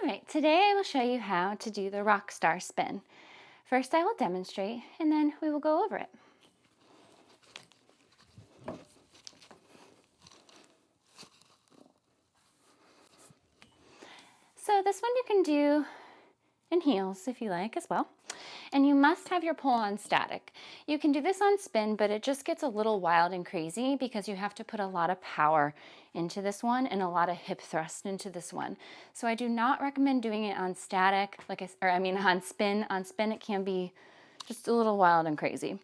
All right, today I will show you how to do the Rockstar spin. First I will demonstrate and then we will go over it. So this one you can do in heels if you like as well. And you must have your pole on static. You can do this on spin, but it just gets a little wild and crazy because you have to put a lot of power into this one and a lot of hip thrust into this one. So I do not recommend doing it on static, on spin. On spin it can be just a little wild and crazy.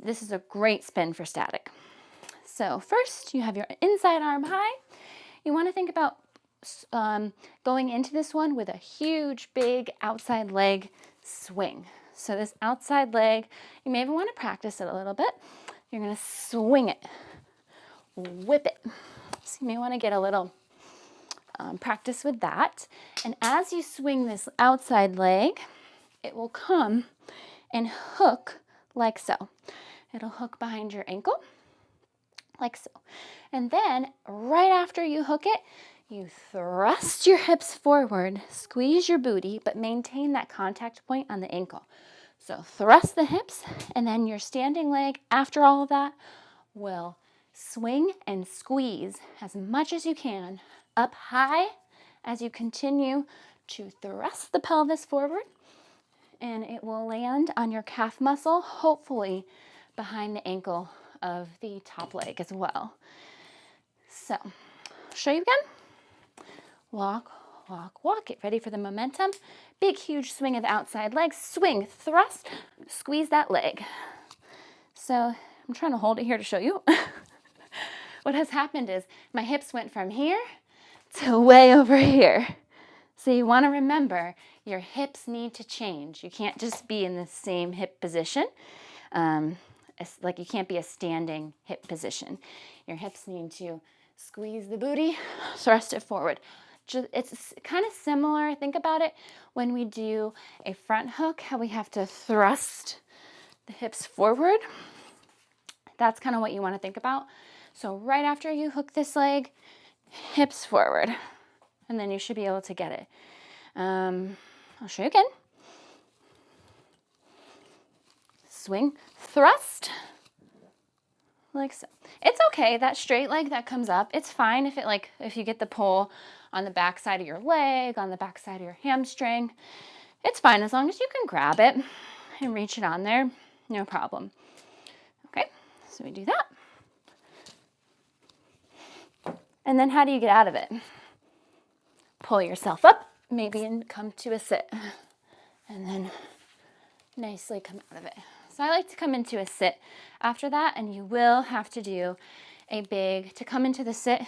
This is a great spin for static. So first you have your inside arm high. You want to think about going into this one with a huge, big outside leg swing. So this outside leg, you may even want to practice it a little bit. You're going to swing it, whip it. So you may want to get a little practice with that. And as you swing this outside leg, it will come and hook like so. It'll hook behind your ankle like so. And then right after you hook it, you thrust your hips forward, squeeze your booty, but maintain that contact point on the ankle. So thrust the hips, and then your standing leg, after all of that, will swing and squeeze as much as you can up high as you continue to thrust the pelvis forward, and it will land on your calf muscle, hopefully behind the ankle of the top leg as well. So, I'll show you again. Walk, walk, walk. Get ready for the momentum. Big, huge swing of the outside leg. Swing, thrust, squeeze that leg. So I'm trying to hold it here to show you. What has happened is my hips went from here to way over here. So you want to remember your hips need to change. You can't just be in the same hip position. Like you can't be a standing hip position. Your hips need to squeeze the booty, thrust it forward. It's kind of similar, think about it, when we do a front hook, how we have to thrust the hips forward. That's kind of what you want to think about. So right after you hook this leg, hips forward, and then you should be able to get it. I'll show you again. Swing, thrust, like so. It's okay, that straight leg that comes up, it's fine if you get the pull on the back side of your leg, on the back side of your hamstring. It's fine as long as you can grab it and reach it on there, no problem. Okay, so we do that. And then how do you get out of it? Pull yourself up, maybe, and come to a sit. And then nicely come out of it. So I like to come into a sit after that, and you will have to do to come into the sit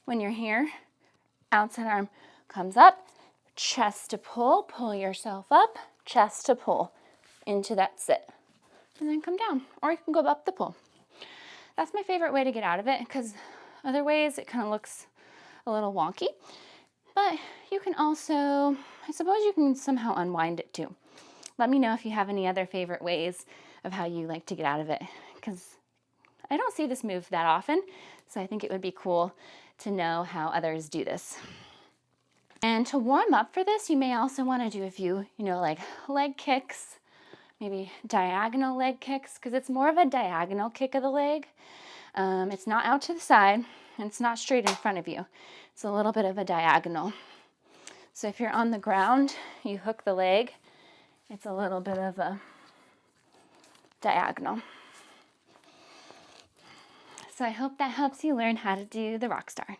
when you're here. Outside arm comes up, chest to pull yourself up, chest to pull into that sit. And then come down, or you can go up the pull. That's my favorite way to get out of it, because other ways it kind of looks a little wonky. But you can also, I suppose you can somehow unwind it too. Let me know if you have any other favorite ways of how you like to get out of it, because I don't see this move that often, so I think it would be cool to know how others do this. And to warm up for this, you may also want to do a few, like leg kicks, maybe diagonal leg kicks, because it's more of a diagonal kick of the leg. It's not out to the side, and it's not straight in front of you. It's a little bit of a diagonal. So if you're on the ground, you hook the leg, it's a little bit of a diagonal. So I hope that helps you learn how to do the Rockstar.